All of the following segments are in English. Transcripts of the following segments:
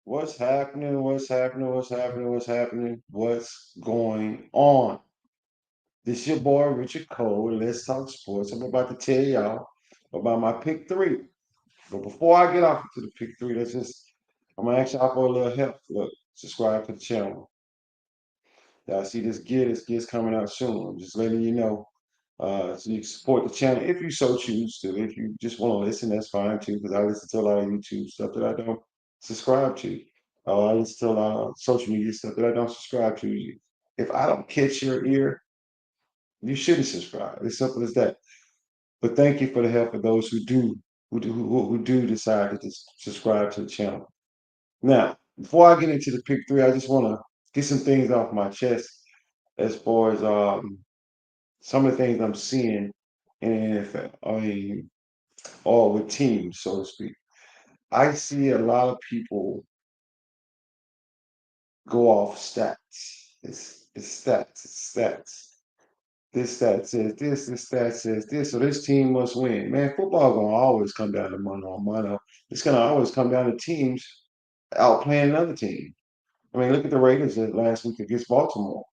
What's happening? What's happening? What's happening? What's happening? What's going on? This your boy Richard Cole. Let's talk sports. I'm about to tell y'all about my pick three. But before I get off to the pick three, I'm gonna ask y'all for a little help. Look, subscribe to the channel. Y'all see this gear's coming out soon. I'm just letting you know. So you can support the channel if you so choose to. If you just want to listen, that's fine too, because I listen to a lot of YouTube stuff that I don't subscribe to. I listen to a lot of social media stuff that I don't subscribe to. If I don't catch your ear, you shouldn't subscribe. It's simple as that. But thank you for the help of those who do decide to just subscribe to the channel. Now, before I get into the pick three, I just want to get some things off my chest as far as some of the things I'm seeing in the NFL. I mean, or with teams, so to speak. I see a lot of people go off stats. It's stats. It's stats. This stat says this. This stat says this. So this team must win. Man, football gonna always come down to mano a mano. It's gonna always come down to teams outplaying another team. I mean, look at the Raiders last week against Baltimore.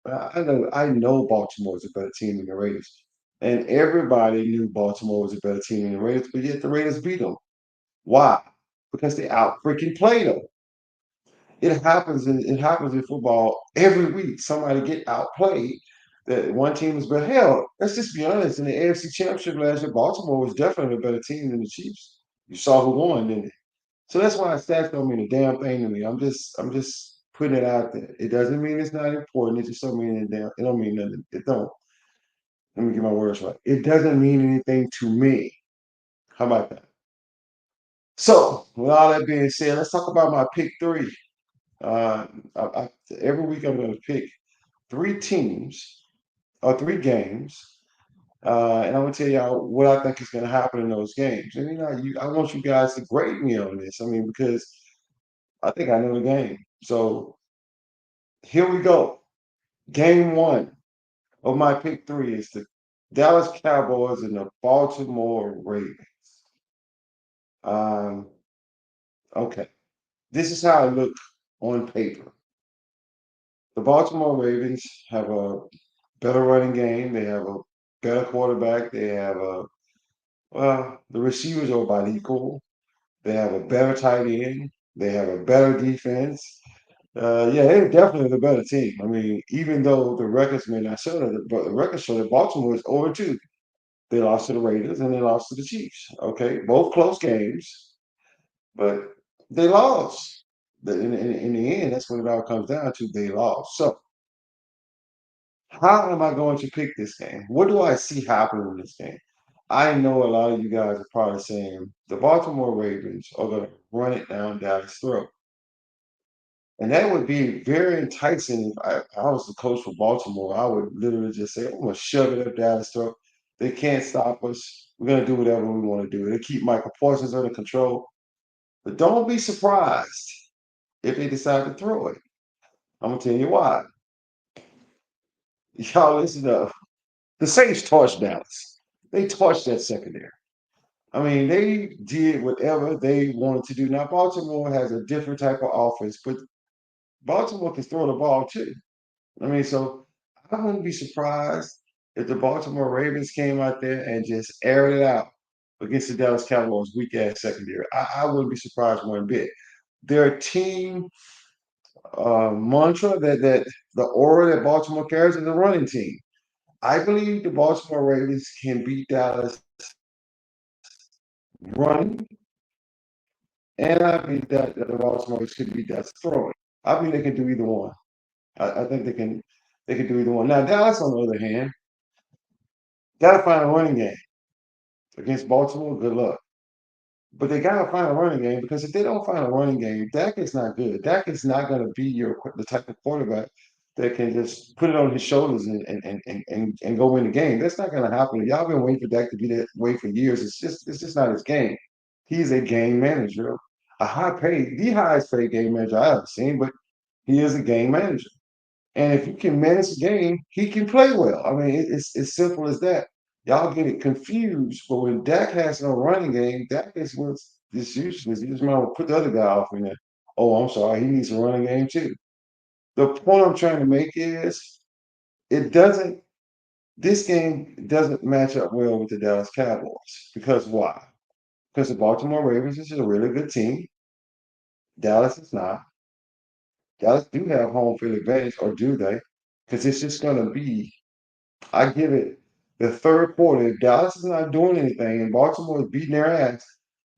I know Baltimore is a better team than the Raiders, and everybody knew Baltimore was a better team than the Raiders, but yet the Raiders beat them. Why? Because they out freaking played them. It happens in football every week. Somebody get outplayed. That one team is better. Hell, let's just be honest. In the AFC Championship last year, Baltimore was definitely a better team than the Chiefs. You saw who won, didn't you? So that's why stats don't mean a damn thing to me. I'm just putting it out there. It doesn't mean it's not important. It just don't mean it don't mean nothing. It don't. Let me get my words right. It doesn't mean anything to me. How about that? So, with all that being said, let's talk about my pick three. Uh, every week I'm going to pick three teams or three games, and I'm going to tell y'all what I think is going to happen in those games. And I want you guys to grade me on this. I mean, because I think I know the game. So here we go. Game one of my pick three is the Dallas Cowboys and the Baltimore Ravens. Um, okay, this is how I look on paper. The Baltimore Ravens have a better running game. They have a better quarterback. They have the receivers are about equal. They have a better tight end. They have a better defense. Yeah, they're definitely the better team. I mean, even though the records may not show that, but the records show that Baltimore is 0-2. They lost to the Raiders and they lost to the Chiefs. Okay, both close games, but they lost. In the end, that's what it all comes down to. They lost. So how am I going to pick this game? What do I see happening in this game? I know a lot of you guys are probably saying the Baltimore Ravens are going to run it down Dallas' throat. And that would be very enticing if I was the coach for Baltimore. I would literally just say, I'm going to shove it up Dallas' throat. They can't stop us. We're going to do whatever we want to do. They keep Michael Parsons under control. But don't be surprised if they decide to throw it. I'm going to tell you why. Y'all listen up. The Saints torched Dallas. They torched that secondary. I mean, they did whatever they wanted to do. Now, Baltimore has a different type of offense, but Baltimore can throw the ball too. I mean, so I wouldn't be surprised if the Baltimore Ravens came out there and just aired it out against the Dallas Cowboys' weak ass secondary. I wouldn't be surprised one bit. Their team mantra that the aura that Baltimore carries is a running team. I believe the Baltimore Ravens can beat Dallas running, and I believe that the Baltimore Ravens can beat Dallas throwing. I think they can do either one. I think they can do either one. Now Dallas, on the other hand, got to find a running game against Baltimore. Good luck. But they got to find a running game because if they don't find a running game, Dak is not good. Dak is not going to be the type of quarterback that can just put it on his shoulders and go win the game. That's not going to happen. Y'all been waiting for Dak to be that way for years. It's just not his game. He's a game manager, the highest paid game manager I ever seen, but he is a game manager. And if you can manage the game, he can play well. I mean, it's as simple as that. Y'all get it confused, but when Dak has no running game, Dak is what's this useless. You just might want to put the other guy off in there. Oh, I'm sorry, he needs a running game too. The point I'm trying to make is it doesn't this game doesn't match up well with the Dallas Cowboys. Because why? Because the Baltimore Ravens is a really good team. Dallas is not. Dallas do have home field advantage, or do they? Because it's just going to be, I give it the third quarter. If Dallas is not doing anything and Baltimore is beating their ass,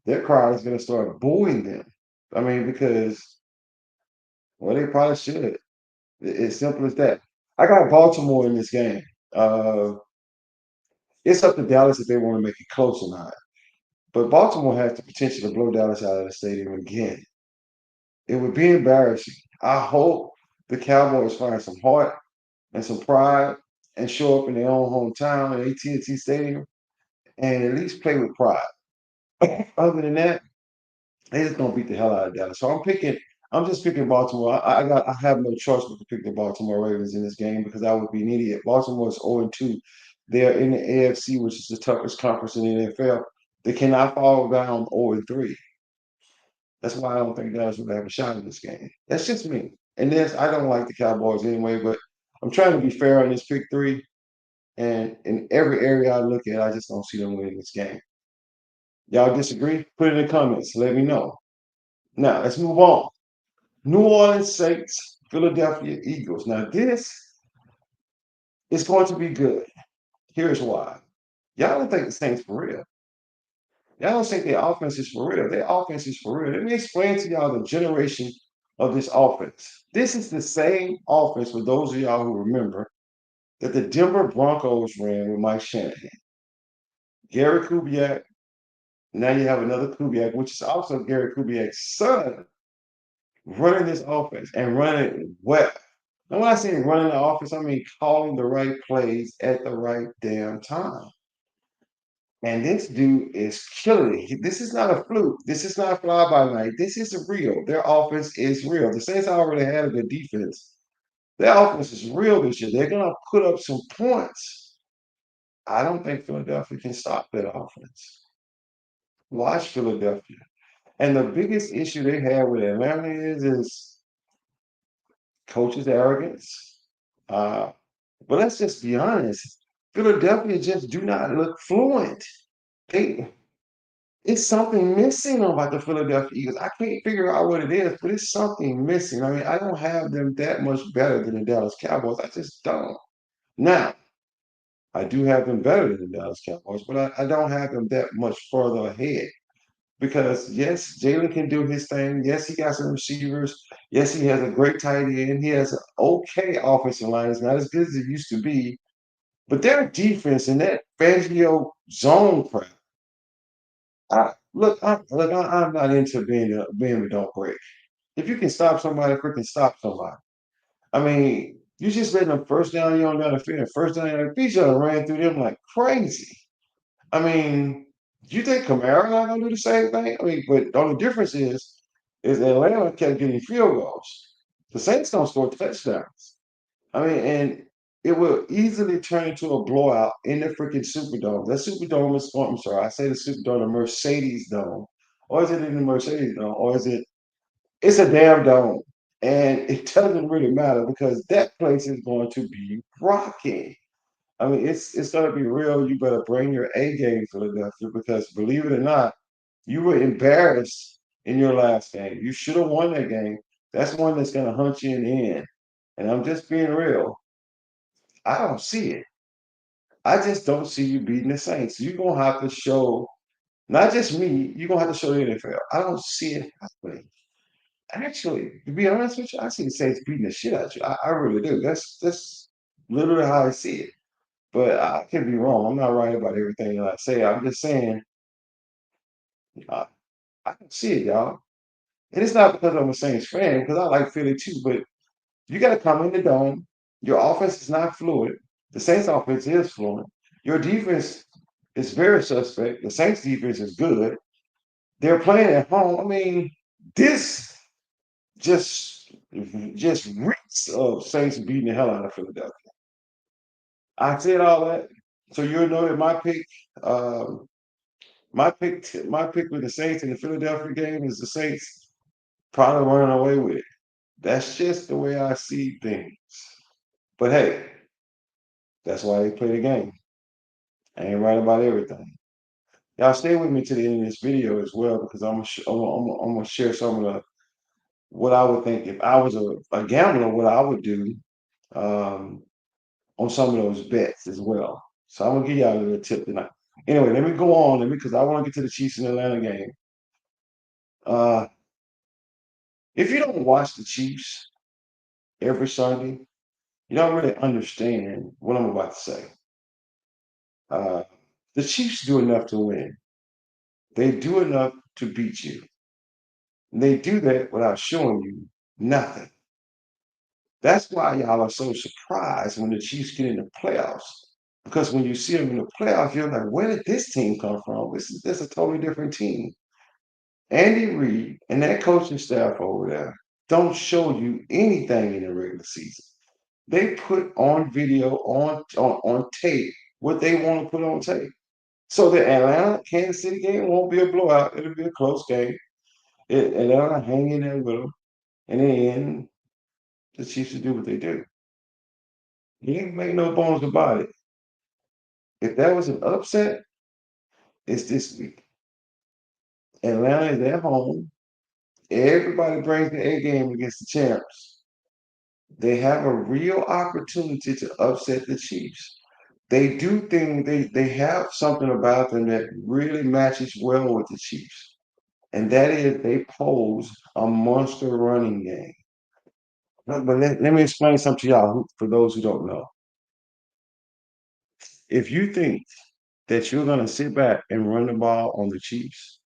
their crowd is going to start booing them. I mean, because, well, they probably should. It's simple as that. I got Baltimore in this game. Uh, it's up to Dallas if they want to make it close or not. But Baltimore has the potential to blow Dallas out of the stadium again. It would be embarrassing. I hope the Cowboys find some heart and some pride and show up in their own hometown at AT&T Stadium and at least play with pride. Other than that, they just gonna beat the hell out of Dallas. So I'm picking. I'm just picking Baltimore. I have no choice but to pick the Baltimore Ravens in this game because I would be an idiot. Baltimore is 0-2. They're in the AFC, which is the toughest conference in the NFL. They cannot fall down 0-3. That's why I don't think Dallas will have a shot in this game. That's just me. And this, I don't like the Cowboys anyway, but I'm trying to be fair on this pick three. And in every area I look at, I just don't see them winning this game. Y'all disagree? Put it in the comments. Let me know. Now let's move on. New Orleans Saints, Philadelphia Eagles. Now this is going to be good. Here's why. Y'all don't think the Saints for real. Y'all don't think their offense is for real. Their offense is for real. Let me explain to y'all the generation of this offense. This is the same offense for those of y'all who remember that the Denver Broncos ran with Mike Shanahan. Gary Kubiak. Now you have another Kubiak, which is also Gary Kubiak's son, running this offense and running it well. And when I say running the offense, I mean calling the right plays at the right damn time. And this dude is killing it. This is not a fluke. This is not fly by night. This is real. Their offense is real. The Saints already had a good defense. Their offense is real this year. They're gonna put up some points. I don't think Philadelphia can stop that offense. Watch Philadelphia. And the biggest issue they have with Atlanta is coach's arrogance. Uh, but let's just be honest. Philadelphia just do not look fluent. They It's something missing about the Philadelphia Eagles. I can't figure out what it is, but it's something missing. I mean, I don't have them that much better than the Dallas Cowboys. I just don't. Now, I do have them better than the Dallas Cowboys, but I don't have them that much further ahead. Because yes, Jalen can do his thing. Yes, he got some receivers. Yes, he has a great tight end. He has an okay offensive line. It's not as good as it used to be. But their defense and that Fangio zone crap. I'm not into being a don't break. If you can stop somebody, freaking stop somebody. I mean, you just let them first down, you don't got to fear. First down, each other ran through them like crazy. I mean, do you think Kamara not gonna do the same thing? I mean, but the only difference is Atlanta kept getting field goals. The Saints don't score touchdowns. I mean, and it will easily turn into a blowout in the freaking Superdome. That Superdome is, oh, I'm sorry, I say the Superdome, the Mercedes Dome. Or is it in the Mercedes Dome? Or is it, it's a damn dome. And it doesn't really matter because that place is going to be rocking. I mean, it's going to be real. You better bring your A game, Philadelphia, because believe it or not, you were embarrassed in your last game. You should have won that game. That's one that's going to hunt you in the end. And I'm just being real. I don't see it. I just don't see you beating the Saints. You're gonna have to show not just me. You're gonna have to show the NFL. I don't see it happening. Actually, to be honest with you, I see the Saints beating the shit out of you. I really do. That's literally how I see it. But I can be wrong. I'm not right about everything that I say. I'm just saying uh, I can see it, y'all. And it's not because I'm a Saints fan, because I like Philly too. But you got to come in the dome. Your offense is not fluid. The Saints offense is fluid. Your defense is very suspect. The Saints defense is good. They're playing at home. I mean, this just just reeks of Saints beating the hell out of Philadelphia. I said all that, so you'll know that um, my pick with the Saints in the Philadelphia game is the Saints probably running away with it. That's just the way I see things. But hey, that's why they play the game. I ain't right about everything. Y'all stay with me to the end of this video as well because I'm gonna share some of the what I would think if I was a gambler, what I would do um, on some of those bets as well. So I'm gonna give y'all a little tip tonight. Anyway, let me go on. Let me because I want to get to the Chiefs and Atlanta game. Uh, if you don't watch the Chiefs every Sunday, you don't really understand what I'm about to say. Uh, the Chiefs do enough to win. They do enough to beat you. And they do that without showing you nothing. That's why y'all are so surprised when the Chiefs get in the playoffs. Because when you see them in the playoffs, you're like, where did this team come from? This is a totally different team. Andy Reid and that coaching staff over there don't show you anything in the regular season. They put on video, on tape, what they want to put on tape. So the Atlanta Kansas City game won't be a blowout. It'll be a close game. Atlanta hang in there with them. And then the Chiefs will do what they do. You ain't make no bones about it. If that was an upset, it's this week. Atlanta is at home. Everybody brings the A game against the champs. They have a real opportunity to upset the Chiefs. They do think they have something about them that really matches well with the Chiefs. And that is they pose a monster running game. But let me explain something to y'all for those who don't know. If you think that you're going to sit back and run the ball on the Chiefs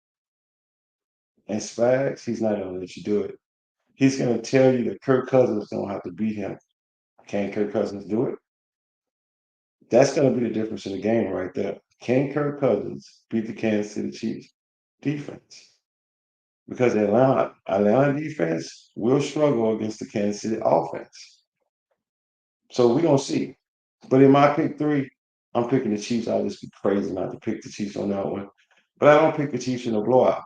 and Spags, he's not going to let you do it. He's going to tell you that Kirk Cousins don't have to beat him. Can Kirk Cousins do it? That's going to be the difference in the game right there. Can Kirk Cousins beat the Kansas City Chiefs defense? Because Atlanta defense will struggle against the Kansas City offense. So we're going to see. But in my pick three, I'm picking the Chiefs. I'll just be crazy not to pick the Chiefs on that one. But I don't pick the Chiefs in a blowout.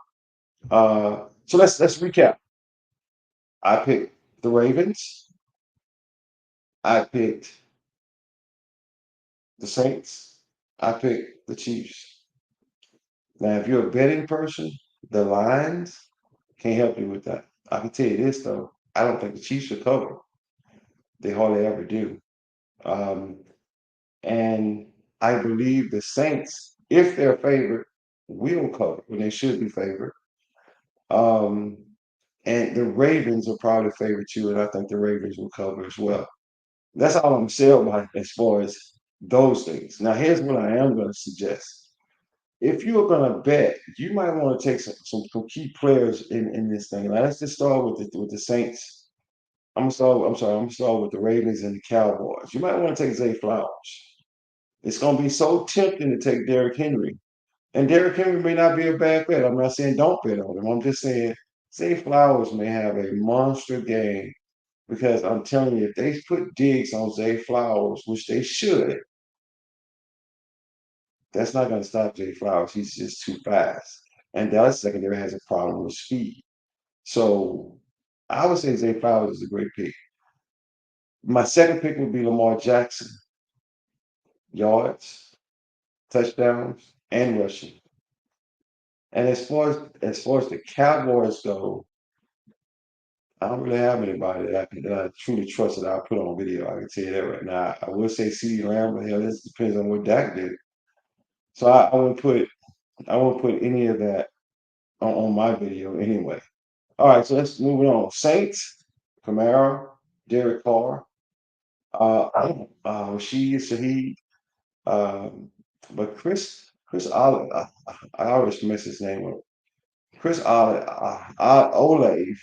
So let's recap. I picked the Ravens. I picked the Saints. I picked the Chiefs. Now, if you're a betting person, the lines can't help you with that. I can tell you this though, I don't think the Chiefs will cover. They hardly ever do. Um, and I believe the Saints, if they're favored, will cover when they should be favored. Um, and the Ravens are probably favored too, and I think the Ravens will cover as well. That's all I'm saying about as far as those things. Now, here's what I am going to suggest. If you're going to bet, you might want to take some key players in this thing. Now, let's just start with the Saints. I'm gonna start with the Ravens and the Cowboys. You might want to take Zay Flowers. It's gonna be so tempting to take Derrick Henry. And Derrick Henry may not be a bad bet. I'm not saying don't bet on him. I'm just saying Zay Flowers may have a monster game because I'm telling you, if they put digs on Zay Flowers, which they should, that's not going to stop Zay Flowers. He's just too fast. And Dallas secondary has a problem with speed. So I would say Zay Flowers is a great pick. My second pick would be Lamar Jackson, yards, touchdowns, and rushing. And as far as the Cowboys go, I don't really have anybody that I truly trust that I'll put on video. I can tell you that right now. I will say CeeDee Lamb, but hell, this depends on what Dak did. So I won't put any of that on my video anyway. All right, so let's move it on. Saints, Kamara, Derek Carr, Rashid Shaheed, but Chris Olave, I always mess his name up. Chris Olave, Olave.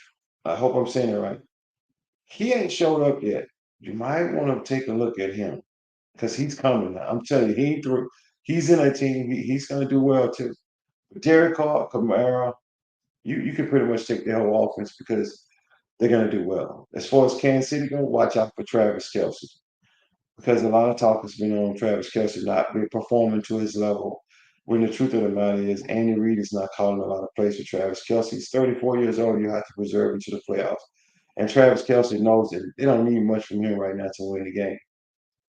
I hope I'm saying it right. He ain't showed up yet. You might want to take a look at him because he's coming. Now. I'm telling you, he ain't through. He's in a team. He's going to do well too. Derek Carr, Kamara, you can pretty much take their whole offense because they're going to do well. As far as Kansas City go, watch out for Travis Kelce because a lot of talk has been on Travis Kelce not be performing to his level. when the truth of the matter is Andy Reid is not calling a lot of plays for Travis Kelce. He's 34 years old. You have to preserve him to the playoffs. And Travis Kelce knows that they don't need much from him right now to win the game.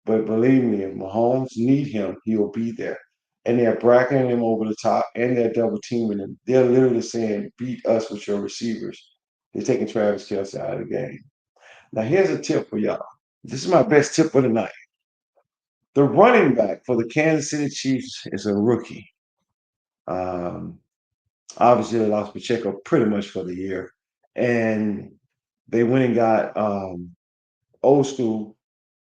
But believe me, if Mahomes need him, he'll be there. And they're bracketing him over the top and they're double teaming him. They're literally saying, beat us with your receivers. They're taking Travis Kelce out of the game. Now, here's a tip for y'all. This is my best tip for the night. The running back for the Kansas City Chiefs is a rookie. Um, Obviously, they lost Pacheco pretty much for the year. And they went and got old school.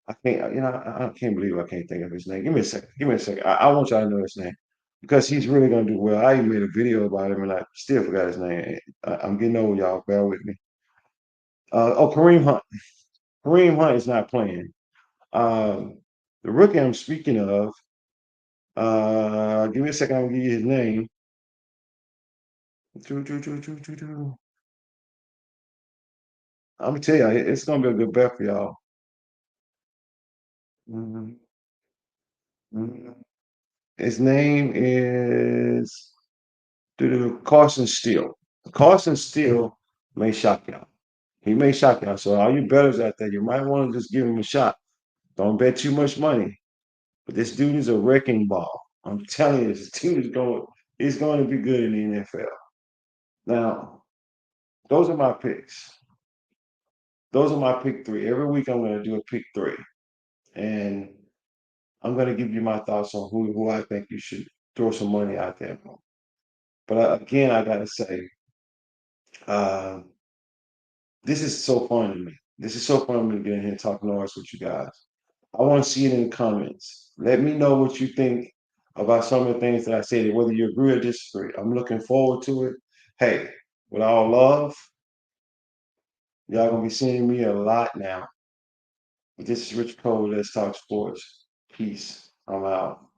I can't, I can't believe I can't think of his name. Give me a second. Give me a second. I want y'all to know his name because he's really gonna do well. I even made a video about him and I still forgot his name. I'm getting old, y'all. Bear with me. Kareem Hunt. Kareem Hunt is not playing. Um, the rookie I'm speaking of. Give me a second. I'm gonna give you his name. I'm gonna tell you, it's gonna be a good bet for y'all. Mhm, mhm. His name is Carson Steele. Carson Steele may shock y'all. He may shock y'all. So all you bettors out there, you might want to just give him a shot. Don't bet too much money. But this dude is a wrecking ball. I'm telling you, this dude is going. He's going to be good in the NFL. Now, those are my picks. Those are my pick three. Every week I'm going to do a pick three, and I'm going to give you my thoughts on who I think you should throw some money out there. But again, I got to say, uh, this is so fun to me. This is so fun to me to get in here and talk noise with you guys. I want to see it in the comments. Let me know what you think about some of the things that I said, whether you agree or disagree. I'm looking forward to it. Hey, with all love, y'all gonna be seeing me a lot now. This is Rich Cole. Let's talk sports. Peace. I'm out.